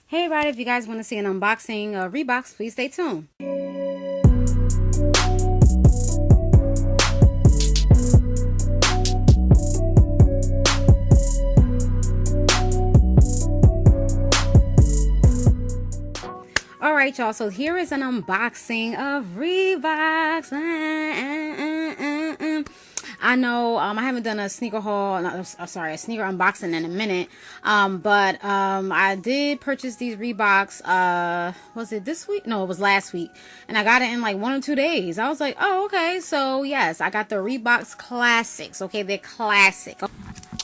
Hey everybody, if you guys want to see an unboxing of Reeboks, please stay tuned. Alright y'all, so here is an unboxing of Reeboks. I know I haven't done a sneaker haul, a sneaker unboxing in a minute, but I did purchase these Reeboks, was it this week? No, it was last week, and I got it in like 1 or 2 days. I was like, oh, okay, so yes, I got the Reeboks Classics, okay, they're classic.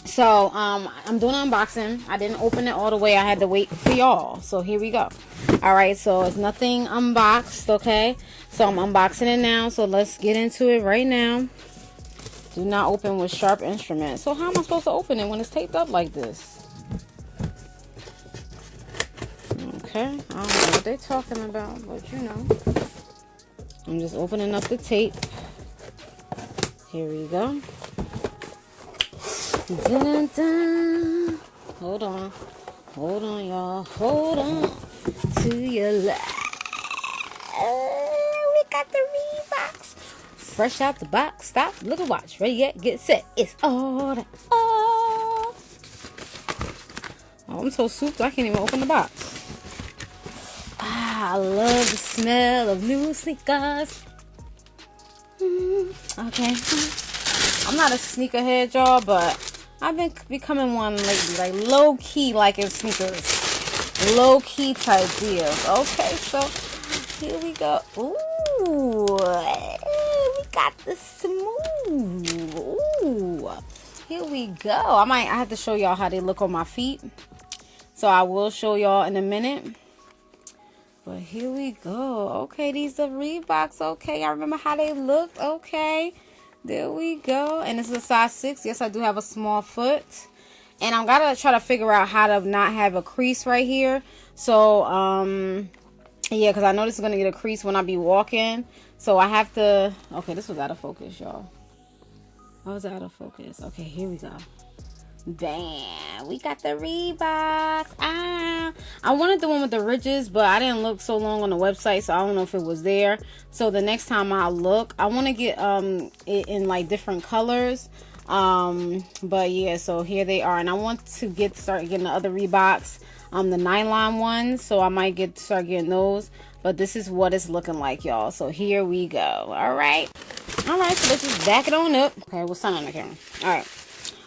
So, I'm doing an unboxing. I didn't open it all the way. I had to wait for y'all. So, here we go. Alright, so it's nothing unboxed, okay? So, I'm unboxing it now. So, let's get into it right now. Do not open with sharp instruments. So, how am I supposed to open it when it's taped up like this? Okay, I don't know what they're talking about, but you know. I'm just opening up the tape. Here we go. Dun, dun. Hold on, y'all. Hold on to your left. We got the Reeboks fresh out the box. Stop, look and watch. Ready, yet, get set. It's all that. Oh, I'm so souped I can't even open the box. I love the smell of new sneakers. Okay, I'm not a sneakerhead, y'all, but I've been becoming one lately, like low-key liking sneakers. Low-key type deals. Okay, so here we go. Ooh, we got the smooth. Ooh, here we go. I have to show y'all how they look on my feet. So I will show y'all in a minute. But here we go. Okay, these are Reeboks. Okay, I remember how they looked. Okay. There we go. And this is a size 6. Yes, I do have a small foot. And I'm gotta try to figure out how to not have a crease right here. So, yeah, because I know this is gonna get a crease when I be walking. So I have to. Okay, this was out of focus, y'all. I was out of focus. Okay, here we go. Bam, we got the Reeboks. I wanted the one with the ridges, but I didn't look so long on the website, so I don't know if it was there. So the next time I look, I want to get it in like different colors. But yeah, so here they are, and I want to start getting the other Reeboks, the nylon ones. So I might start getting those. But this is what it's looking like, y'all. So here we go. All right, so let's just back it on up. Okay, we'll sign on the camera.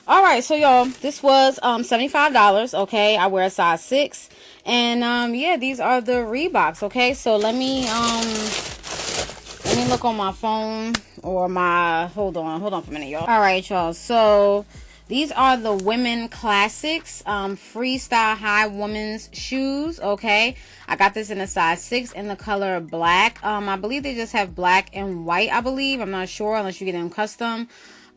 All right, so y'all, this was $75. Okay, I wear a size 6, and yeah, these are the Reeboks. Okay, so let me look on my phone or my hold on for a minute, y'all. All right, y'all, so these are the women classics, freestyle high women's shoes. Okay, I got this in a size 6 in the color black. I believe they just have black and white, I believe. I'm not sure unless you get them custom.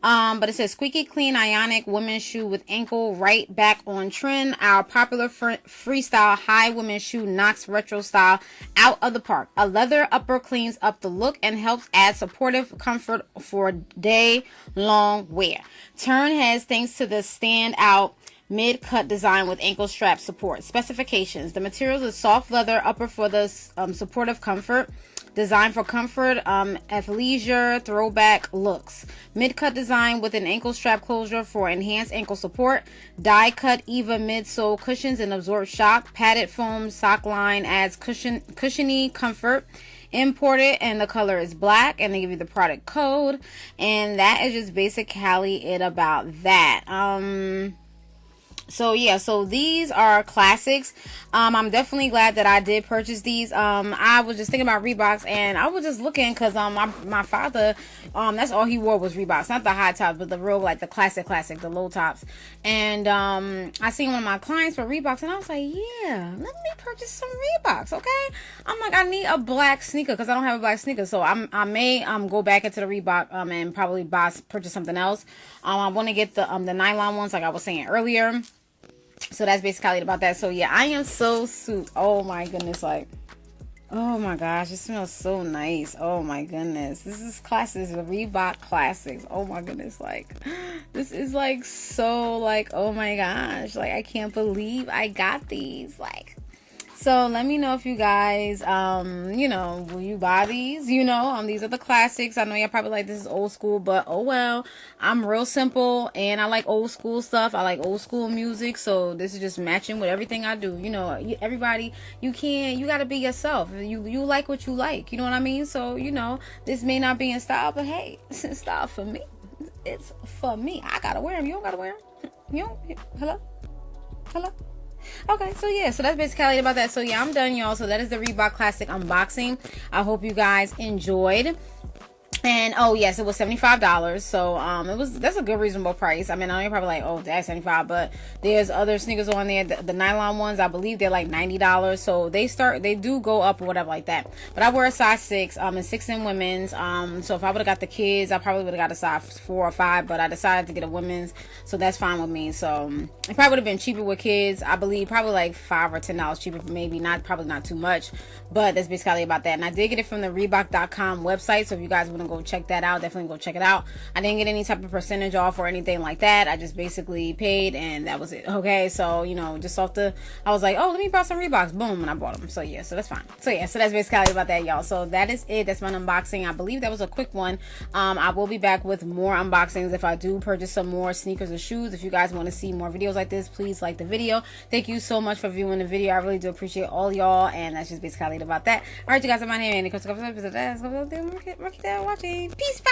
But it says squeaky clean ionic women's shoe with ankle right back on trend. Our popular freestyle high women's shoe knocks retro style out of the park. A leather upper cleans up the look and helps add supportive comfort for day long wear. Turn heads thanks to the standout mid-cut design with ankle strap support. Specifications: the materials is soft leather upper for the supportive comfort. Designed for comfort, athleisure, throwback looks. Mid-cut design with an ankle strap closure for enhanced ankle support. Die-cut EVA midsole cushions and absorb shock. Padded foam sock line adds cushiony comfort. Imported, and the color is black, and they give you the product code. And that is just basically it about that. So yeah, so these are classics. I'm definitely glad that I did purchase these. I was just thinking about Reeboks, and I was just looking because my father, that's all he wore was Reeboks, not the high tops, but the real, like the classic, the low tops. And I seen one of my clients for Reeboks, and I was like, yeah, let me purchase some Reeboks, okay? I'm like, I need a black sneaker because I don't have a black sneaker, so I may go back into the Reebok and probably purchase something else. I want to get the nylon ones, like I was saying earlier. So that's basically about that. So yeah, I am so souped. Oh my goodness, like, oh my gosh, it smells so nice. Oh my goodness, this is classics, the Reebok classics. Oh my goodness, like, this is like so, like, oh my gosh, like, I can't believe I got these. Like, So let me know if you guys, you know, will you buy these? You know, these are the classics. I know y'all probably like this is old school, but oh well. I'm real simple, and I like old school stuff. I like old school music, so this is just matching with everything I do. You know, everybody, you gotta be yourself. You like what you like. You know what I mean? So, you know, this may not be in style, but hey, it's in style for me. It's for me. I gotta wear them. You don't gotta wear them. You don't. Hello. Okay, so yeah, so that's basically about that. So yeah, I'm done, y'all. So that is the Reebok Classic unboxing. I hope you guys enjoyed. And oh yes, it was $75. So that's a good reasonable price. I mean, I know you're probably like, oh, that's $75, but there's other sneakers on there. The nylon ones, I believe they're like $90. So they do go up or whatever like that. But I wear a size 6, and 6 in women's. So if I would have got the kids, I probably would have got a size 4 or 5, but I decided to get a women's, so that's fine with me. So it probably would have been cheaper with kids. I believe probably like $5 or $10 cheaper, maybe probably not too much, but that's basically about that. And I did get it from the Reebok.com website. So if you guys want to go check that out, definitely go check it out. I didn't get any type of percentage off or anything like that. I just basically paid, and that was it. Okay, so you know, just off the, I was like, oh, let me buy some Reeboks, boom, and I bought them. So yeah, so that's fine. So yeah, so that's basically about that, y'all. So that is it. That's my unboxing. I believe that was a quick one. I will be back with more unboxings if I do purchase some more sneakers or shoes. If you guys want to see more videos like this, please like the video. Thank you so much for viewing the video. I really do appreciate all y'all, and that's just basically about that. All right, you guys, I'm my name, and watching. Peace, bye.